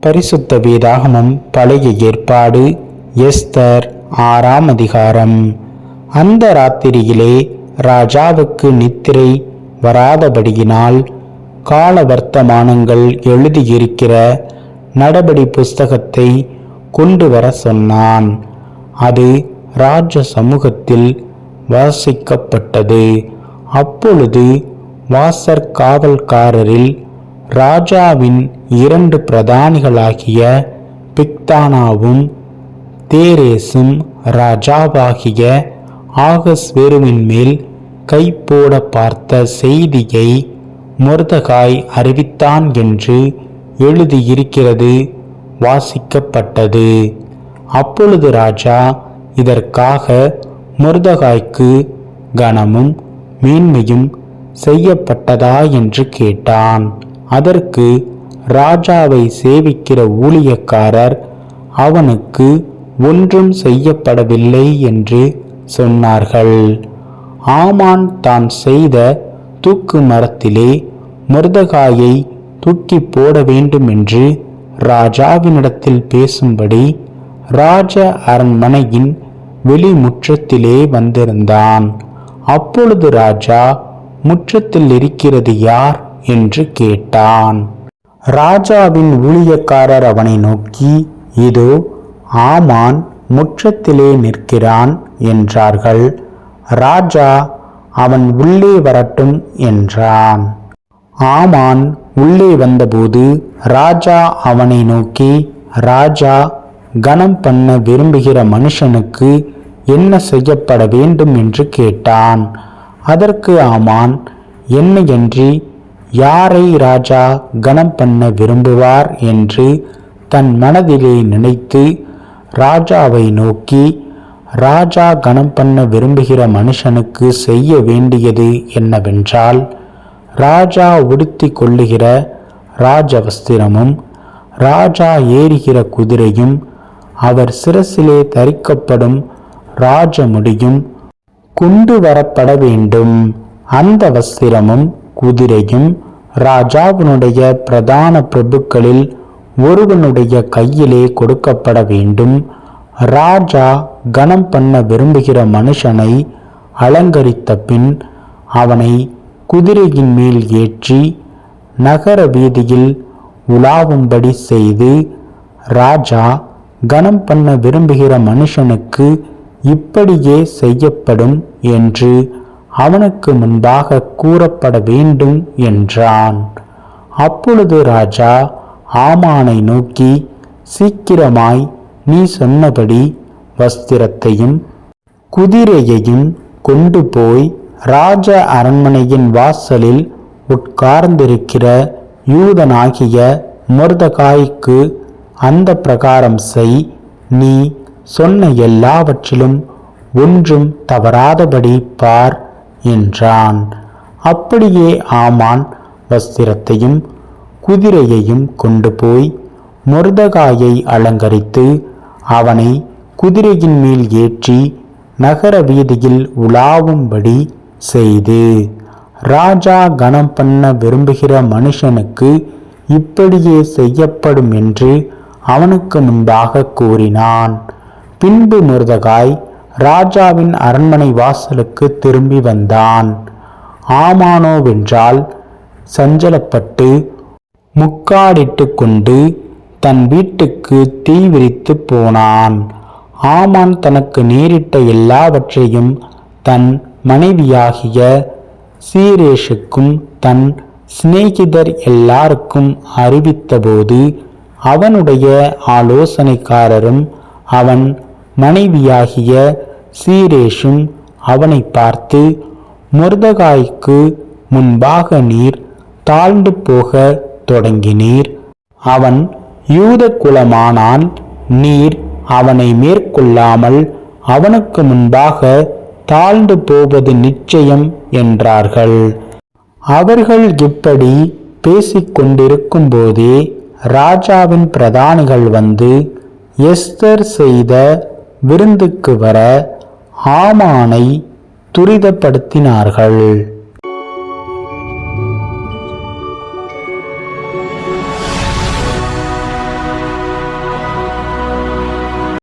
பரிசுத்த வேதாகமம் பழைய ஏற்பாடு எஸ்தர் 6ஆம் அதிகாரம். அந்த ராத்திரியிலே ராஜாவுக்கு நித்திரை வராதபடியினால் கால வர்த்தமானங்கள் எழுதியிருக்கிற நடபடி புஸ்தகத்தை கொண்டு வர சொன்னான். அது ராஜ சமூகத்தில் வாசிக்கப்பட்டது. அப்பொழுது வாசற்காவல்காரரில் ராஜாவின் 2 பிரதானிகளாகிய பிக்தானாவும் தேரேசும் ராஜாவாகிய ஆகஸ்வேருவின் மேல் கை போட பார்த்த செய்தியை மொர்தெகாய் அறிவித்தான் என்று எழுதியிருக்கிறது வாசிக்கப்பட்டது. அப்பொழுது ராஜா இதற்காக மொர்தெகாய்க்கு கனமும் மேன்மையும் செய்யப்பட்டதா என்று கேட்டான். அதற்கு ராஜாவை சேவிக்கிற ஊழியக்காரர் அவனுக்கு ஒன்றும் செய்யப்படவில்லை என்று சொன்னார்கள். ஆமான் தான் செய்த தூக்கு மரத்திலே மொர்தெகாயை தூக்கி போட வேண்டும் என்று ராஜாவினிடத்தில் பேசும்படி ராஜ அரண்மனையின் வெளிமுற்றத்திலே வந்திருந்தான். அப்பொழுது ராஜா, முற்றத்தில் இருக்கிறது யார் என்று கேட்டான். ராஜாவின் ஊழியக்காரர் அவனை நோக்கி, இதோ ஆமான் முற்றத்திலே நிற்கிறான் என்றார்கள். ராஜா, அவன் உள்ளே வரட்டும் என்றான். ஆமான் உள்ளே வந்தபோது ராஜா அவனை நோக்கி, ராஜா கனம் பண்ண விரும்புகிற மனுஷனுக்கு என்ன செய்யப்பட வேண்டும் என்று கேட்டான். அதற்கு ஆமான், என்னையன்றி யாரை ராஜா கனம் பண்ண விரும்புவார் என்று தன் மனதிலே நினைத்து ராஜாவை நோக்கி, ராஜா கனம் பண்ண விரும்புகிற மனுஷனுக்கு செய்ய வேண்டியது என்னவென்றால், ராஜா உடுத்தி கொள்ளுகிற ராஜவஸ்திரமும் ராஜா ஏறுகிற குதிரையும் அவர் சிரசிலே தரிக்கப்படும் ராஜமுடியும் கொண்டு வரப்பட வேண்டும். அந்த வஸ்திரமும் குதிரையும் ராஜாவினுடைய பிரதான பிரபுக்களில் ஒருவனுடைய கையிலே கொடுக்கப்பட வேண்டும். ராஜா கனம் பண்ண விரும்புகிற மனுஷனை அலங்கரித்த பின் அவனை குதிரையின் மேல் ஏற்றி நகர வீதியில் உலாவும்படி செய்து, ராஜா கனம் பண்ண விரும்புகிற மனுஷனுக்கு இப்படியே செய்யப்படும் என்று அவனுக்கு முன்பாக கூறப்பட வேண்டும் என்றான். அப்பொழுது ராஜா ஆமானை நோக்கி, சீக்கிரமாய் நீ சொன்னபடி வஸ்திரத்தையும் குதிரையையும் கொண்டு போய் ராஜ அரண்மனையின் வாசலில் உட்கார்ந்திருக்கிற யூதனாகிய மொர்தெகாய்க்கு அந்த பிரகாரம் செய். நீ சொன்ன எல்லாவற்றிலும் ஒன்றும் தவறாதபடி பார் என்றான். அப்படியே ஆமான் வஸ்திரத்தையும் குதிரையையும் கொண்டு போய் மொர்தெகாயை அலங்கரித்து அவனை குதிரையின் மேல் ஏற்றி நகர வீதியில் உலாவும்படி செய்து, ராஜா கனம் பண்ண விரும்புகிற மனுஷனுக்கு இப்படியே செய்யப்படும் என்று அவனுக்கு முன்பாக கூறினான். பின்பு மொர்தெகாய் ராஜாவின் அரண்மனை வாசலுக்கு திரும்பி வந்தான். ஆமானோவென்றால் சஞ்சலப்பட்டு முக்காடிட்டு கொண்டு தன் வீட்டுக்கு தீ விரித்து போனான். ஆமான் தனக்கு நேரிட்ட எல்லாவற்றையும் தன் மனைவியாகிய சீரேஷுக்கும் தன் சிநேகிதர் எல்லாருக்கும் அறிவித்தபோது அவனுடைய ஆலோசனைக்காரரும் அவன் மனைவியாகிய சீரேஷும் அவனை பார்த்து, மொர்தெகாய்க்கு முன்பாக நீர் தாழ்ந்து போக தொடங்கினீர். அவன் யூத குலமானால் நீர் அவனை மேற்கொள்ளாமல் அவனுக்கு முன்பாக தாழ்ந்து போவது நிச்சயம் என்றார்கள். அவர்கள் இப்படி பேசிக்கொண்டிருக்கும் போதே ராஜாவின் பிரதானிகள் வந்து எஸ்தர் செய்த விருந்துக்கு வர ஆமானை துரிதப்படுத்தினார்கள்.